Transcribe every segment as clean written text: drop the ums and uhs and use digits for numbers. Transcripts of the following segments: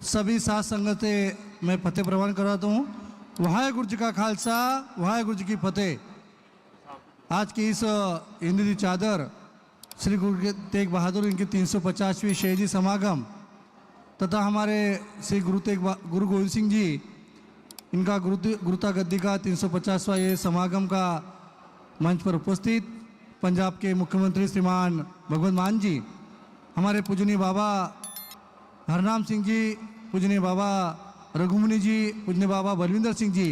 सभी साथ संगतें मैं फतेह प्रवान कराता हूँ। वाहेगुरु जी का खालसा, वाहेगुरु जी की फतेह। आज की इस हिंदी दी चादर श्री गुरु तेग बहादुर इनकी 350वीं शहीदी समागम तथा हमारे श्री गुरु गोविंद सिंह जी इनका गुरुता गद्दी का 350वां ये समागम का मंच पर उपस्थित पंजाब के मुख्यमंत्री श्रीमान भगवंत मान जी, हमारे पूजनीय बाबा हरनाम सिंह जी, पूजनीय बाबा रघुमुनि जी, पूजनीय बाबा बलविंदर सिंह जी,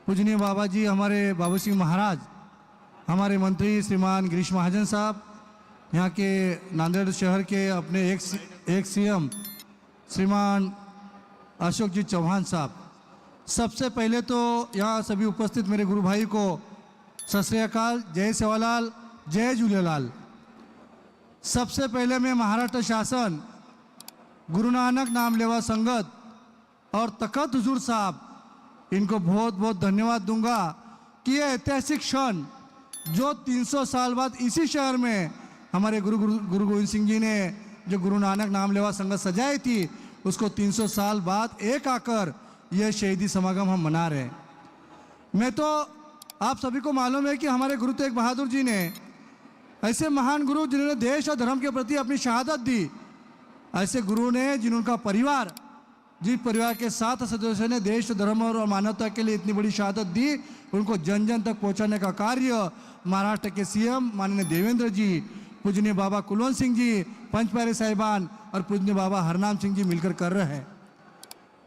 पूजनीय बाबा जी हमारे बाबू सिंह महाराज, हमारे मंत्री श्रीमान गिरीश महाजन साहब, यहाँ के नांदेड़ शहर के अपने एक सीएम श्रीमान अशोक जी चौहान साहब। सबसे पहले तो यहाँ सभी उपस्थित मेरे गुरु भाई को सत श्री अकाल, जय सेवालाल, जय झूलेलाल। सबसे पहले मैं महाराष्ट्र शासन, गुरु नानक नाम लेवा संगत और तखत हुजूर साहब इनको बहुत बहुत धन्यवाद दूंगा कि ये ऐतिहासिक क्षण जो 300 साल बाद इसी शहर में हमारे गुरु गोविंद सिंह जी ने जो गुरु नानक नाम लेवा संगत सजाई थी, उसको 300 साल बाद एक आकर यह शहीदी समागम हम मना रहे हैं। मैं तो आप सभी को मालूम है कि हमारे गुरु तेग बहादुर जी ने ऐसे महान गुरु जिन्होंने देश और धर्म के प्रति अपनी शहादत दी, ऐसे गुरु ने जिनका परिवार, जिस परिवार के 7 सदस्यों ने देश धर्म और मानवता के लिए इतनी बड़ी शहादत दी, उनको जन जन तक पहुंचाने का कार्य महाराष्ट्र के सीएम माननीय देवेंद्र जी, पूजनीय बाबा कुलवंत सिंह जी, पंच प्यारे साहिबान और पूजनीय बाबा हरनाम सिंह जी मिलकर कर रहे हैं।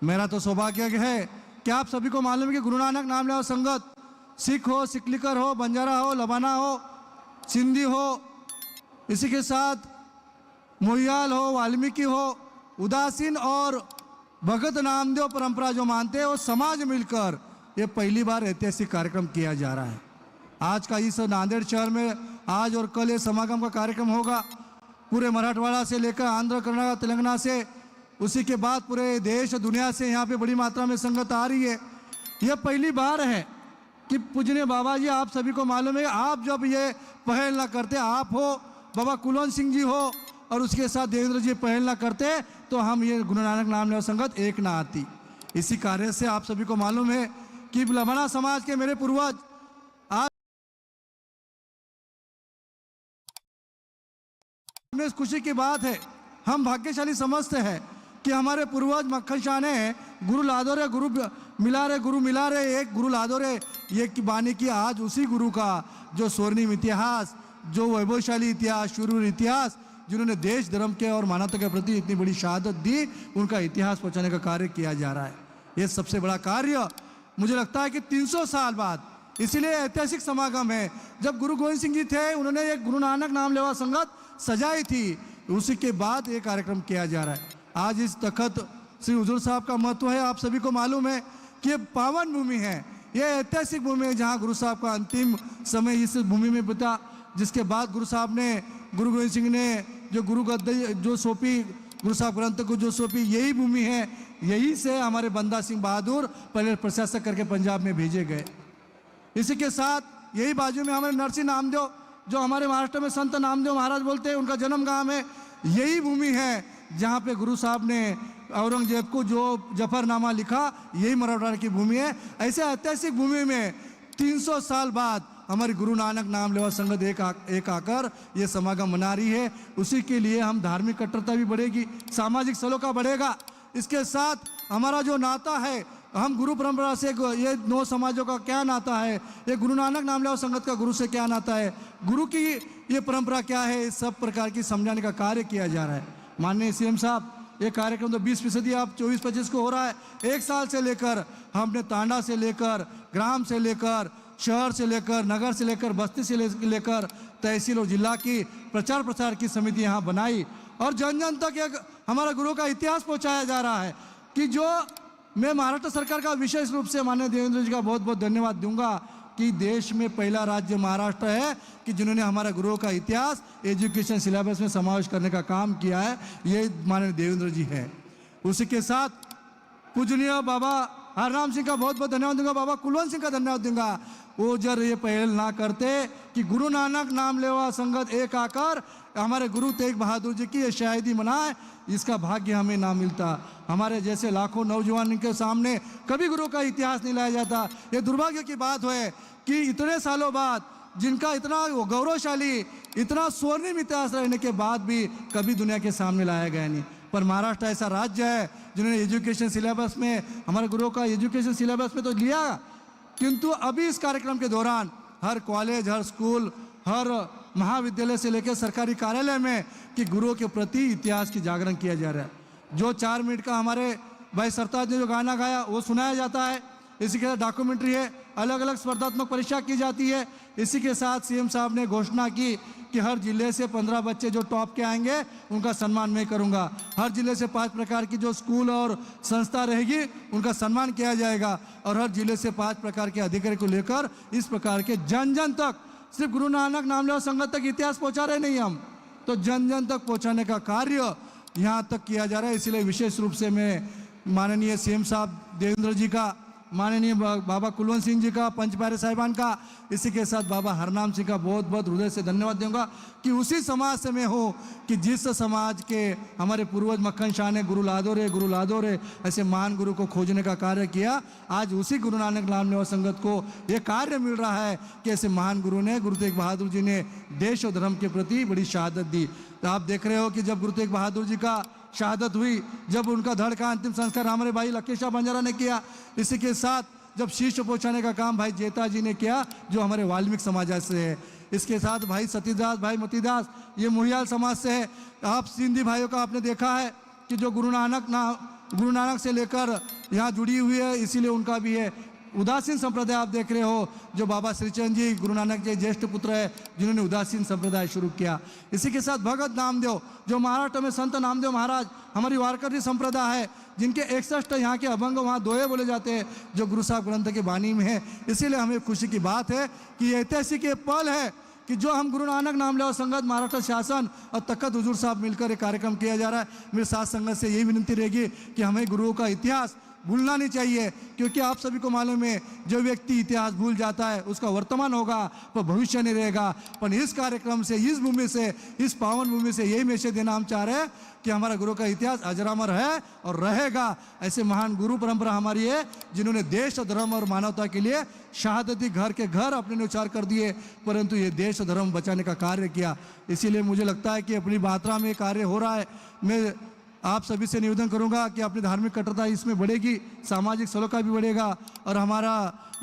मेरा तो सौभाग्य है कि आप सभी को मालूम है कि गुरु नानक नाम लेवा संगत सिख हो, सिकलिकर हो, बंजारा हो, लबाना हो, सिंधी हो, इसी के साथ मोहियाल हो, वाल्मीकि हो, उदासीन और भगत नामदेव परंपरा जो मानते हैं वो समाज मिलकर ये पहली बार ऐतिहासिक कार्यक्रम किया जा रहा है। आज का इस नांदेड़ शहर में आज और कल ये समागम का कार्यक्रम होगा। पूरे मराठवाड़ा से लेकर आंध्र, कर्नाटक, तेलंगाना से, उसी के बाद पूरे देश दुनिया से यहाँ पे बड़ी मात्रा में संगत आ रही है। यह पहली बार है कि पूजनीय बाबा जी, आप सभी को मालूम है, आप जब ये पहल ना करते, आप हो, बाबा कुलवंत सिंह जी हो और उसके साथ देवेंद्र जी पहल ना करते तो हम ये गुरु नानक नाम लेवा संगत एक ना आती। इसी कार्य से आप सभी को मालूम है कि लबाना समाज के मेरे पूर्वज आज में इस खुशी की बात है, हम भाग्यशाली समझते हैं कि हमारे पूर्वज मक्खन शाह ने गुरु लादोरे गुरु मिला रे एक गुरु लादोरे ये की बानी की। आज उसी गुरु का जो स्वर्णिम इतिहास, जो वैभवशाली इतिहास, शूरवीर इतिहास, जिन्होंने देश धर्म के और मानवता के प्रति इतनी बड़ी शहादत दी, उनका इतिहास पहुंचाने का कार्य किया जा रहा है। ये सबसे बड़ा कार्य मुझे लगता है कि 300 साल बाद, इसीलिए ऐतिहासिक समागम है। जब गुरु गोविंद सिंह जी थे, उन्होंने एक गुरु नानक नाम लेवा संगत सजाई थी, उसी के बाद ये कार्यक्रम किया जा रहा है। आज इस तखत श्री हुजूर साहब का महत्व है, आप सभी को मालूम है कि ये पावन भूमि है, ये ऐतिहासिक भूमि है जहाँ गुरु साहब का अंतिम समय इस भूमि में बिता, जिसके बाद गुरु साहब ने, गुरु गोविंद सिंह ने जो गुरु गद्दी जो सौंपी, गुरु साहब ग्रंथ को जो सौंपी, यही भूमि है। यही से हमारे बंदा सिंह बहादुर पहले प्रशासक करके पंजाब में भेजे गए। इसी के साथ यही बाजू में हमारे नरसिंह नामदेव, जो हमारे महाराष्ट्र में संत नामदेव महाराज बोलते हैं, उनका जन्म गांव है। यही भूमि है जहाँ पे गुरु साहब ने औरंगजेब को जो जफरनामा लिखा, यही मराठवाड़ा की भूमि है। ऐसे ऐतिहासिक भूमि में 300 साल बाद हमारी गुरु नानक नाम लेवा संगत एक आकर ये समागम मना रही है। उसी के लिए हम धार्मिक कट्टरता भी बढ़ेगी, सामाजिक सलोखा बढ़ेगा। इसके साथ हमारा जो नाता है, हम गुरु परंपरा से, ये 9 समाजों का क्या नाता है, ये गुरु नानक नाम लेवा संगत का गुरु से क्या नाता है, गुरु की ये परंपरा क्या है, इस सब प्रकार की समझाने का कार्य किया जा रहा है। माननीय सीएम साहब, ये कार्यक्रम तो 20% अब 24-25 को हो रहा है। 1 साल से लेकर हमने तांडा से लेकर, ग्राम से लेकर, शहर से लेकर, नगर से लेकर, बस्ती से लेकर तहसील और जिला की प्रचार प्रसार की समिति यहाँ बनाई और जन जन तक एक हमारा गुरु का इतिहास पहुँचाया जा रहा है। कि जो मैं महाराष्ट्र सरकार का विशेष रूप से माननीय देवेंद्र जी का बहुत बहुत धन्यवाद दूंगा कि देश में पहला राज्य महाराष्ट्र है कि जिन्होंने हमारा गुरुओं का इतिहास एजुकेशन सिलेबस में समावेश करने का काम किया है, ये माननीय देवेंद्र जी हैं। उसी के साथ पूजनीय बाबा हरनाम सिंह का बहुत बहुत धन्यवाद दूंगा, बाबा कुलवंत सिंह का धन्यवाद दूंगा। वो जर ये पहल ना करते कि गुरु नानक नाम लेवा संगत एक आकर हमारे गुरु तेग बहादुर जी की ये शहीदी मनाए, इसका भाग्य हमें ना मिलता। हमारे जैसे लाखों नौजवान के सामने कभी गुरु का इतिहास नहीं लाया जाता। ये दुर्भाग्य की बात है कि इतने सालों बाद जिनका इतना गौरवशाली, इतना स्वर्णिम इतिहास रहने के बाद भी कभी दुनिया के सामने लाया गया नहीं। पर महाराष्ट्र ऐसा राज्य है जिन्होंने एजुकेशन सिलेबस में, हमारे गुरुओं का एजुकेशन सिलेबस में तो लिया, किंतु अभी इस कार्यक्रम के दौरान हर कॉलेज, हर स्कूल, हर महाविद्यालय से लेकर सरकारी कार्यालय में कि गुरुओं के प्रति इतिहास की जागरण किया जा रहा है। जो 4 मिनट का हमारे भाई सरताज ने जो गाना गाया वो सुनाया जाता है। इसी के साथ डॉक्यूमेंट्री है, अलग अलग स्पर्धात्मक परीक्षा की जाती है। इसी के साथ सीएम साहब ने घोषणा की कि हर जिले से 15 बच्चे जो टॉप के आएंगे उनका सम्मान मैं करूंगा। हर जिले से 5 प्रकार की जो स्कूल और संस्था रहेगी उनका सम्मान किया जाएगा। और हर जिले से 5 प्रकार के अधिकारी को लेकर इस प्रकार के जन जन तक, सिर्फ गुरु नानक नाम लेवा संगत तक इतिहास पहुंचा रहे नहीं हम, तो जन जन तक पहुंचाने का कार्य यहाँ तक किया जा रहा है। इसलिए विशेष रूप से मैं माननीय सीएम साहब देवेंद्र जी का, माननीय बाबा कुलवंत सिंह जी का, पंच प्यारे साहिबान का, इसी के साथ बाबा हरनाम सिंह का बहुत बहुत हृदय से धन्यवाद दूंगा कि उसी समाज से मैं हूँ कि जिस समाज के हमारे पूर्वज मक्खन शाह ने गुरु लादोरे ऐसे महान गुरु को खोजने का कार्य किया। आज उसी गुरु नानक नाम लेवा संगत को ये कार्य मिल रहा है कि ऐसे महान गुरु ने, गुरु तेग बहादुर जी ने देश और धर्म के प्रति बड़ी शहादत दी। तो आप देख रहे हो कि जब गुरु तेग बहादुर जी का शहादत हुई, जब उनका धड़ का अंतिम संस्कार हमारे भाई लकेश शाह बंजारा ने किया, इसी के साथ जब शीश पहुंचाने का काम भाई जेता जी ने किया जो हमारे वाल्मीकि समाज से है, इसके साथ भाई सतीदास, भाई मतीदास ये मुहियाल समाज से है। आप सिंधी भाइयों का आपने देखा है कि जो गुरु नानक से लेकर यहाँ जुड़ी हुई है, इसीलिए उनका भी है। उदासीन संप्रदाय आप देख रहे हो, जो बाबा श्रीचंद जी गुरु नानक के ज्येष्ठ पुत्र है जिन्होंने उदासीन संप्रदाय शुरू किया। इसी के साथ भगत नामदेव, जो महाराष्ट्र में संत नामदेव महाराज हमारी वारकरी संप्रदाय है, जिनके 61 यहाँ के अभंग वहाँ दोहे बोले जाते हैं जो गुरु साहब ग्रंथ के बानी में है। इसीलिए हमें खुशी की बात है कि ऐतिहासिक ये पल है कि जो हम गुरु नानक नाम लेवा संगत, महाराष्ट्र शासन और तख्त हुजूर साहब मिलकर एक कार्यक्रम किया जा रहा है। मेरे साथ संगत से यही विनती रहेगी कि हमें गुरुओं का इतिहास भूलना नहीं चाहिए, क्योंकि आप सभी को मालूम है जो व्यक्ति इतिहास भूल जाता है उसका वर्तमान होगा पर भविष्य नहीं रहेगा। पर इस कार्यक्रम से, इस भूमि से, इस पावन भूमि से यही मैसेज देना हम चाह रहे हैं कि हमारा गुरु का इतिहास अजरामर है और रहेगा। ऐसे महान गुरु परंपरा हमारी है जिन्होंने देश और धर्म और मानवता के लिए शहादती घर के घर अपने न्यौछावर कर दिए, परंतु ये देश और धर्म बचाने का कार्य किया। इसीलिए मुझे लगता है कि अपनी मात्रा में कार्य हो रहा है। मैं आप सभी से निवेदन करूंगा कि अपनी धार्मिक कट्टरता इसमें बढ़ेगी, सामाजिक सलोखा भी बढ़ेगा और हमारा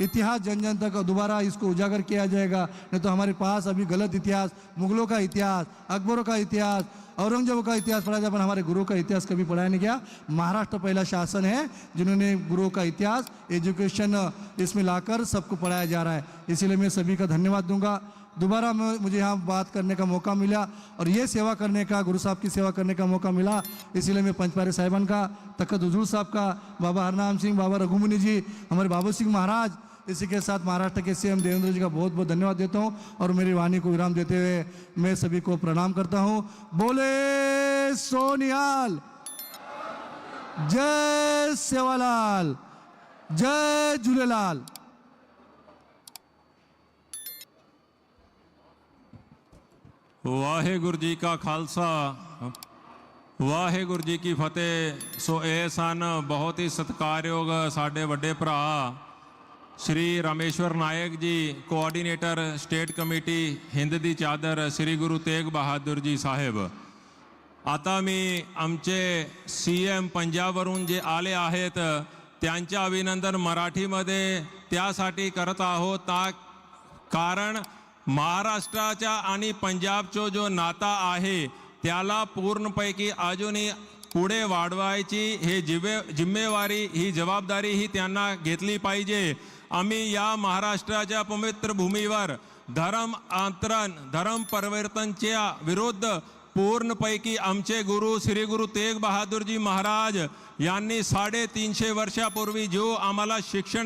इतिहास जन जन तक दोबारा इसको उजागर किया जाएगा। नहीं तो हमारे पास अभी गलत इतिहास, मुगलों का इतिहास, अकबरों का इतिहास, औरंगजेब का इतिहास पढ़ा जाए, पर हमारे गुरुओं का इतिहास कभी पढ़ाया नहीं गया। महाराष्ट्र पहला शासन है जिन्होंने गुरुओं का इतिहास, एजुकेशन इसमें लाकर सबको पढ़ाया जा रहा है। इसीलिए मैं सभी का धन्यवाद दूंगा। दोबारा मुझे यहाँ बात करने का मौका मिला और ये सेवा करने का, गुरु साहब की सेवा करने का मौका मिला, इसीलिए मैं पंच प्यारे साहिबान का, तख्त हुजूर साहब का, बाबा हरनाम सिंह, बाबा रघुमुनि जी, हमारे बाबू सिंह महाराज, इसी के साथ महाराष्ट्र के सीएम देवेंद्र जी का बहुत बहुत धन्यवाद देता हूँ और मेरी वाणी को विराम देते हुए मैं सभी को प्रणाम करता हूँ। बोले सोनिहाल, जय सेवालाल, जय झूलेलाल। वाहेगुरु जी का खालसा, वाहेगुरु जी की फतेह। सो ਇਹ ਸਨ बहुत ही ਸਤਿਕਾਰਯੋਗ ਸਾਡੇ ਵੱਡੇ ਭਰਾ श्री रामेश्वर नायक जी, कोऑर्डिनेटर स्टेट कमिटी हिंद दी चादर, श्री गुरु तेग बहादुर जी साहेब। आता मी आमचे सीएम पंजाबवरून जे आले आहेत त्यांचे अभिनंदन मराठीमध्ये त्यासाठी करत आहोत कारण महाराष्ट्राच्या आणि पंजाबचा जो नाता आहे त्याला पूर्णपैकी अजूनही पुढे वाढवायची हे जिम्मेवारी, ही जबाबदारी ही त्यांना घेतली पाहिजे। आम्ही या महाराष्ट्राच्या पवित्र भूमीवर धर्म अंतरण, धर्म परिवर्तनच्या विरुद्ध पूर्णपैकी आमचे गुरु श्री गुरु तेग बहादुर जी महाराज यांनी 350 वर्षापूर्वी जो आम्हाला शिक्षण